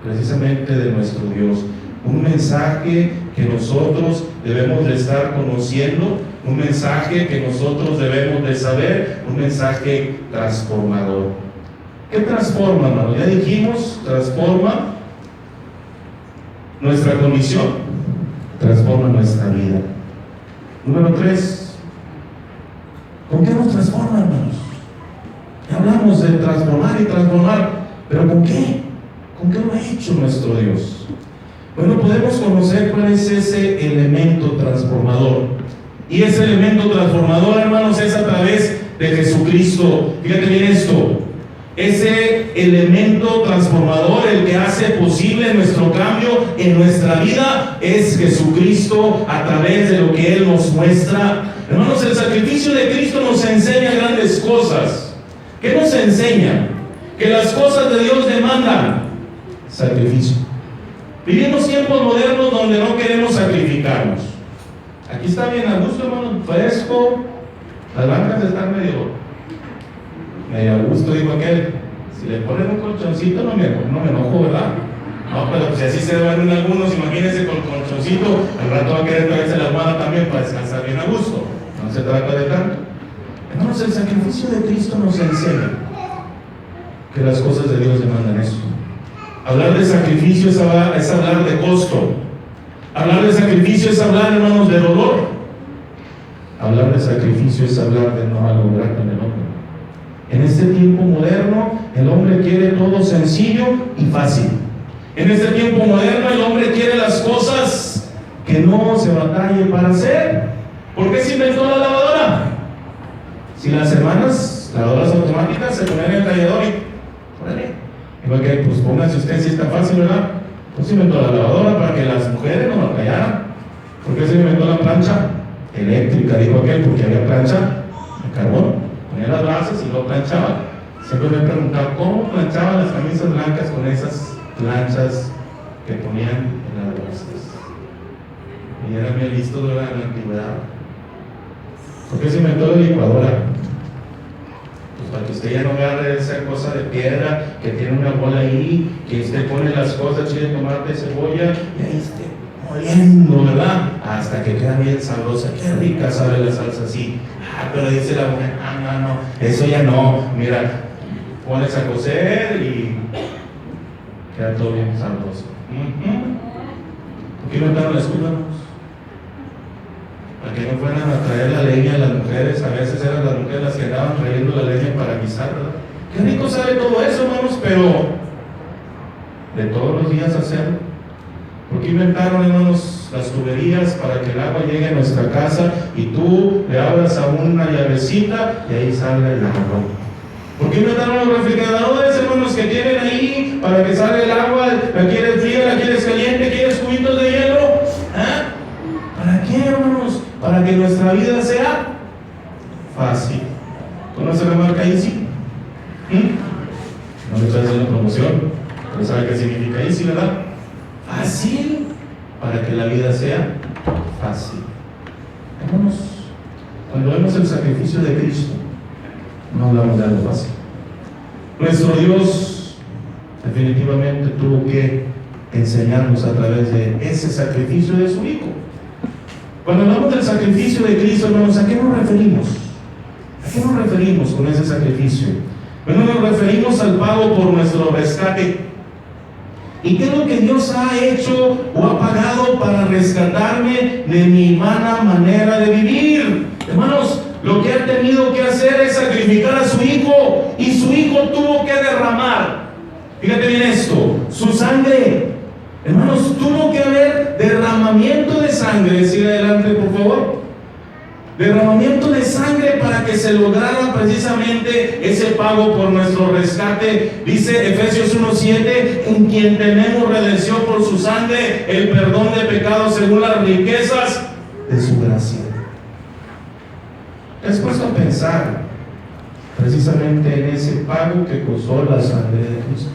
precisamente de nuestro Dios, un mensaje que nosotros debemos de estar conociendo, un mensaje que nosotros debemos de saber, un mensaje transformador. ¿Qué transforma, hermano? Ya dijimos, transforma nuestra condición, transforma nuestra vida. Número 3, ¿con qué nos transforma, hermanos? Ya hablamos de transformar y transformar, pero ¿con qué? ¿Con qué lo ha hecho nuestro Dios? Bueno, podemos conocer cuál es ese elemento transformador. Y ese elemento transformador, hermanos, es a través de Jesucristo. Fíjate bien esto. Ese elemento transformador, el que hace posible nuestro cambio en nuestra vida, es Jesucristo a través de lo que Él nos muestra. Hermanos, el sacrificio de Cristo nos enseña grandes cosas. ¿Qué nos enseña? Que las cosas de Dios demandan sacrificio. Vivimos tiempos modernos donde no queremos sacrificarnos. Aquí está bien a gusto, hermano, fresco. Las bancas están medio a gusto, dijo aquel. Si le ponen un colchoncito no me enojo, ¿verdad? No, pero pues si así se duermen algunos, imagínense con colchoncito, al rato va a querer traerse la almohada también para descansar bien a gusto. No se trata de tanto. Hermanos, el sacrificio de Cristo nos enseña que las cosas de Dios demandan eso. Hablar de sacrificio es hablar de costo. Hablar de sacrificio es hablar, hermanos, de dolor. Hablar de sacrificio es hablar de no algo grande en el hombre. En este tiempo moderno, el hombre quiere todo sencillo y fácil. En este tiempo moderno, el hombre quiere las cosas que no se batalle para hacer. ¿Por qué se inventó la lavadora? Si las hermanas lavadoras automáticas se ponían en el tallador y órale. Igual que, pues pónganse ustedes si está fácil, ¿verdad? Pues se inventó la lavadora para que las mujeres no la callaran. ¿Por qué se inventó la plancha eléctrica? Dijo aquel, porque había plancha de carbón. Ponía las brasas y lo planchaba. Siempre me he preguntado cómo planchaban las camisas blancas con esas planchas que ponían en las brasas. Y eran bien listos, ¿verdad? En la antigüedad. ¿Por qué se inventó la licuadora? Pues para que usted ya no agarre esa cosa de piedra que tiene una bola ahí, que usted pone las cosas, chile, tomate, cebolla, y ahí esté moliendo, ¿verdad? Hasta que queda bien sabrosa. Qué rica sabe la salsa así. Pero dice la mujer, no, eso ya no. Mira, pones a cocer y queda todo bien sabroso. ¿Por qué inventaron la estufa? Para que no fueran a traer la leña a las mujeres. A veces eran las mujeres las que andaban trayendo la leña para guisar, ¿verdad? Qué rico sabe todo eso, hermanos, pero de todos los días hacerlo. ¿Por qué inventaron, hermanos, las tuberías para que el agua llegue a nuestra casa y tú le abras a una llavecita y ahí salga el agua? ¿Por qué inventaron los refrigeradores, hermanos, que tienen ahí para que salga el agua? ¿La quieres fría, la quieres caliente, quieres cubitos de hielo? ¿Ah? ¿Para qué, hermanos? Para que nuestra vida sea fácil. ¿Conoce la marca Easy? No le estoy haciendo promoción, pero sabe qué significa Easy, ¿verdad? Fácil, para que la vida sea fácil. Hermanos, cuando vemos el sacrificio de Cristo, no hablamos de algo fácil. Nuestro Dios definitivamente tuvo que enseñarnos a través de ese sacrificio de su Hijo. Cuando hablamos del sacrificio de Cristo, hermanos, ¿a qué nos referimos? ¿A qué nos referimos con ese sacrificio? Bueno, nos referimos al pago por nuestro rescate. ¿Y qué es lo que Dios ha hecho o ha pagado para rescatarme de mi humana manera de vivir? Hermanos, lo que ha tenido que hacer es sacrificar a su Hijo, y su Hijo tuvo que derramar, fíjate bien esto, su sangre. Hermanos, tuvo que haber derramamiento de sangre. Sigue adelante, por favor. Derramamiento de sangre para que se lograra precisamente ese pago por nuestro rescate. Dice Efesios 1:7, en quien tenemos redención por su sangre, el perdón de pecados según las riquezas de su gracia. ¿Te has puesto a pensar precisamente en ese pago que costó la sangre de Cristo?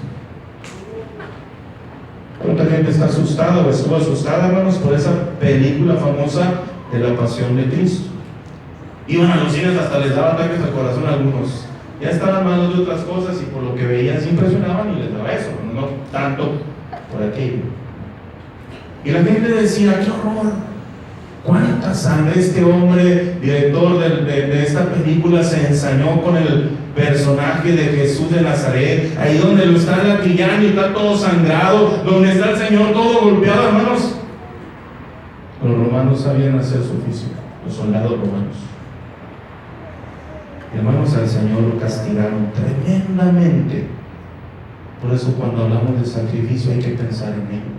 ¿Cuánta gente está asustada o estuvo asustada, hermanos, por esa película famosa de la Pasión de Cristo? Iban a los cines, hasta les daba ataques al corazón a algunos. Ya estaban malos de otras cosas y por lo que veían se impresionaban y les daba eso, no tanto por aquello. Y la gente decía, ¡qué horror! ¿Cuánta sangre? Este hombre, director de esta película, se ensañó con el personaje de Jesús de Nazaret, ahí donde lo están latillando y está todo sangrado, donde está el Señor todo golpeado, hermanos. Los romanos sabían hacer su oficio, los soldados romanos. Hermanos, al Señor lo castigaron tremendamente. Por eso cuando hablamos de sacrificio hay que pensar en ello.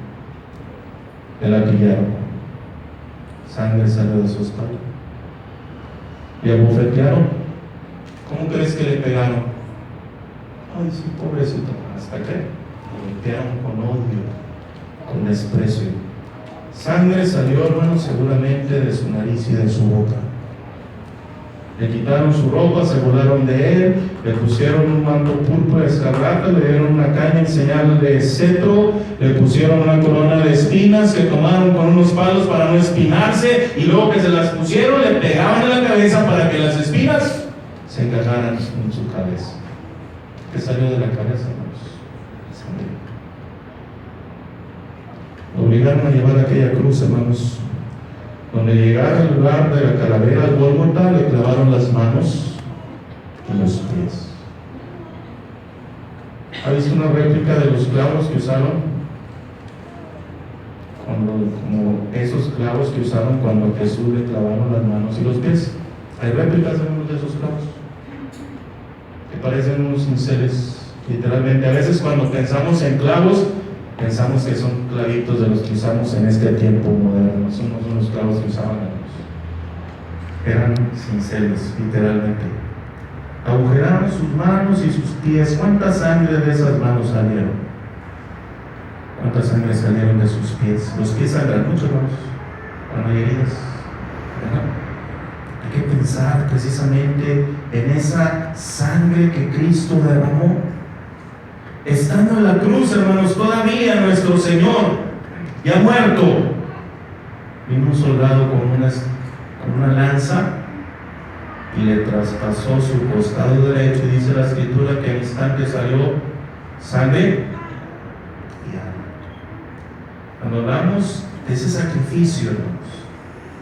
Le latillaron, sangre salió de su espalda, y abofetearon. ¿Cómo crees que le pegaron? Ay, sí, pobrecito. ¿Hasta qué? Le golpearon con odio, con desprecio. Sangre salió, hermanos, seguramente de su nariz y de su boca. Le quitaron su ropa, se burlaron de él, le pusieron un manto púrpura escarlata, le dieron una caña en señal de cetro, le pusieron una corona de espinas que tomaron con unos palos para no espinarse, y luego que se las pusieron le pegaban en la cabeza para que las espinas se encajaran en su cabeza. ¿Qué salió de la cabeza, hermanos? Sangre. Lo obligaron a llevar aquella cruz, hermanos. Donde llegara al lugar de la calavera, al Gólgota, le clavaron las manos y los pies. ¿Ha visto una réplica de los clavos que usaron? Como esos clavos que usaron cuando a Jesús le clavaron las manos y los pies. Hay réplicas de unos de esos clavos que parecen unos cinceles, literalmente. A veces cuando pensamos en clavos, pensamos que son clavitos de los que usamos en este tiempo moderno. Son los clavos que usaban ellos. Eran cinceles, literalmente. Agujeraron sus manos y sus pies. ¿Cuánta sangre de esas manos salieron? ¿Cuánta sangre salieron de sus pies? Los pies sangran mucho, hermanos, cuando hay heridas, ¿verdad? Hay que pensar precisamente en esa sangre que Cristo derramó. Estando en la cruz, hermanos, todavía nuestro Señor ya muerto, vino un soldado con una lanza y le traspasó su costado derecho, y dice la Escritura que al instante salió sangre y alma. Cuando hablamos de ese sacrificio, hermanos,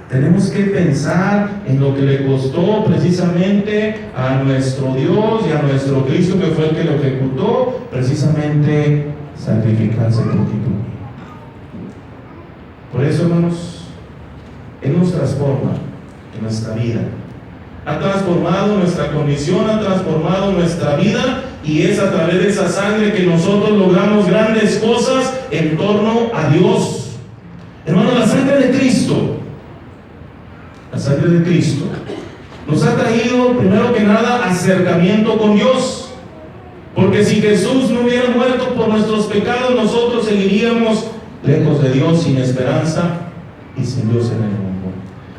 Tenemos que pensar en lo que le costó precisamente a nuestro Dios y a nuestro Cristo, que fue el que lo ejecutó, precisamente sacrificarse por ti. Por eso, hermanos, Él nos transforma en nuestra vida. Ha transformado nuestra condición, ha transformado nuestra vida, y es a través de esa sangre que nosotros logramos grandes cosas en torno a Dios. Hermanos, la sangre de Cristo nos ha traído, primero que nada, acercamiento con Dios. Porque si Jesús no hubiera muerto por nuestros pecados, nosotros seguiríamos lejos de Dios, sin esperanza y sin Dios en el mundo.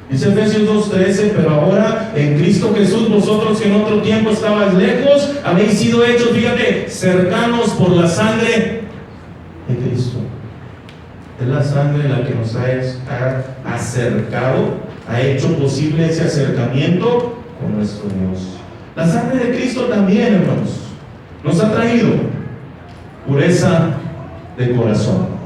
Dice Efesios 2:13: pero ahora en Cristo Jesús, vosotros que en otro tiempo estabais lejos, habéis sido hechos, fíjate, cercanos por la sangre de Cristo. Es la sangre la que nos ha acercado, ha hecho posible ese acercamiento con nuestro Dios. La sangre de Cristo también, hermanos, nos ha traído pureza de corazón.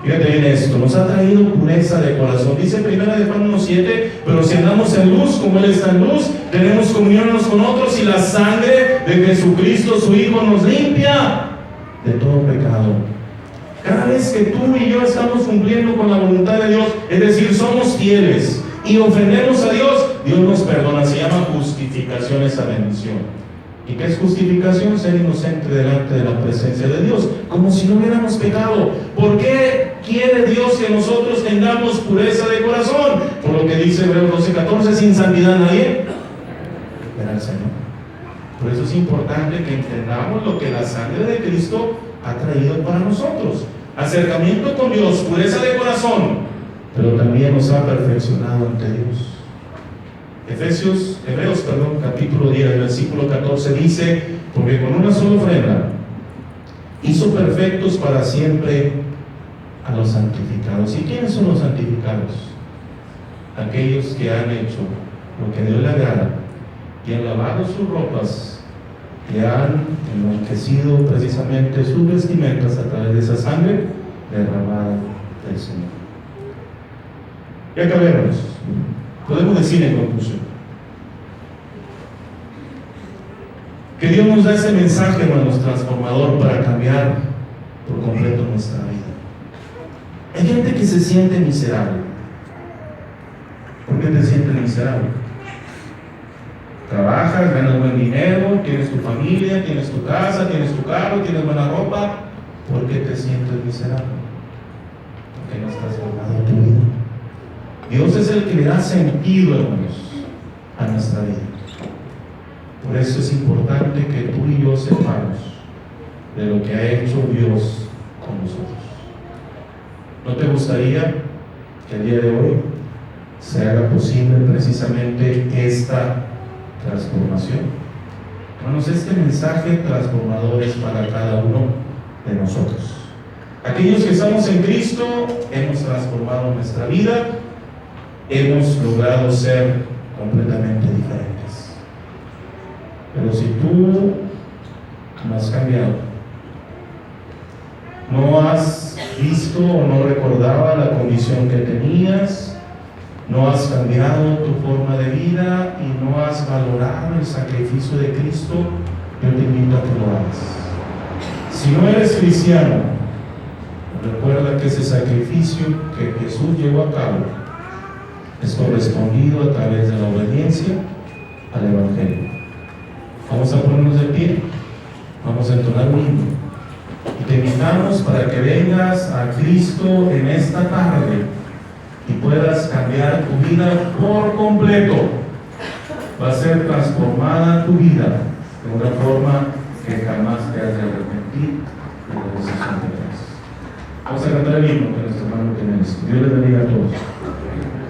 Fíjate bien esto, nos ha traído pureza de corazón. Dice 1 de Juan 1:7: pero si andamos en luz, como Él está en luz, tenemos comunión unos con otros, y la sangre de Jesucristo, su Hijo, nos limpia de todo pecado. Cada vez que tú y yo estamos cumpliendo con la voluntad de Dios, es decir, somos fieles y ofendemos a Dios, Dios nos perdona. Se llama justificación esa bendición. ¿Y qué es justificación? Ser inocente delante de la presencia de Dios, como si no hubiéramos pecado. ¿Por qué quiere Dios que nosotros tengamos pureza de corazón? Por lo que dice Hebreos 12:14: sin santidad nadie verá al Señor. Por eso es importante que entendamos lo que la sangre de Cristo ha traído para nosotros: acercamiento con Dios, pureza de corazón, pero también nos ha perfeccionado ante Dios. Hebreos capítulo 10, versículo 14 dice: porque con una sola ofrenda hizo perfectos para siempre a los santificados. ¿Y quiénes son los santificados? Aquellos que han hecho lo que a Dios le agrada, y han lavado sus ropas, y han enriquecido precisamente sus vestimentas a través de esa sangre derramada del Señor. Y acabemos. Podemos decir en conclusión que Dios nos da ese mensaje, hermanos, transformador para cambiar por completo nuestra vida. Hay gente que se siente miserable. ¿Por qué te sientes miserable? Trabajas, ganas buen dinero, tienes tu familia, tienes tu casa, tienes tu carro, tienes buena ropa. ¿Por qué te sientes miserable? Porque no estás formado en tu vida. Dios es el que le da sentido, hermanos, a nuestra vida. Por eso es importante que tú y yo sepamos de lo que ha hecho Dios con nosotros. ¿No te gustaría que el día de hoy se haga posible precisamente esta transformación? Hermanos, este mensaje transformador es para cada uno de nosotros. Aquellos que estamos en Cristo, hemos transformado nuestra vida, hemos logrado ser completamente diferentes. Pero si tú no has cambiado, no has visto o no recordaba la condición que tenías, no has cambiado tu forma de vida y no has valorado el sacrificio de Cristo, yo te invito a que lo hagas. Si no eres cristiano, recuerda que ese sacrificio que Jesús llevó a cabo es correspondido a través de la obediencia al Evangelio. Vamos a ponernos de pie, vamos a entonar un himno y te invitamos para que vengas a Cristo en esta tarde y puedas cambiar tu vida por completo. Va a ser transformada tu vida de una forma que jamás te has de arrepentir de la decisión que tomas. Vamos a cantar el himno que nuestro hermano tiene. Dios les bendiga a todos.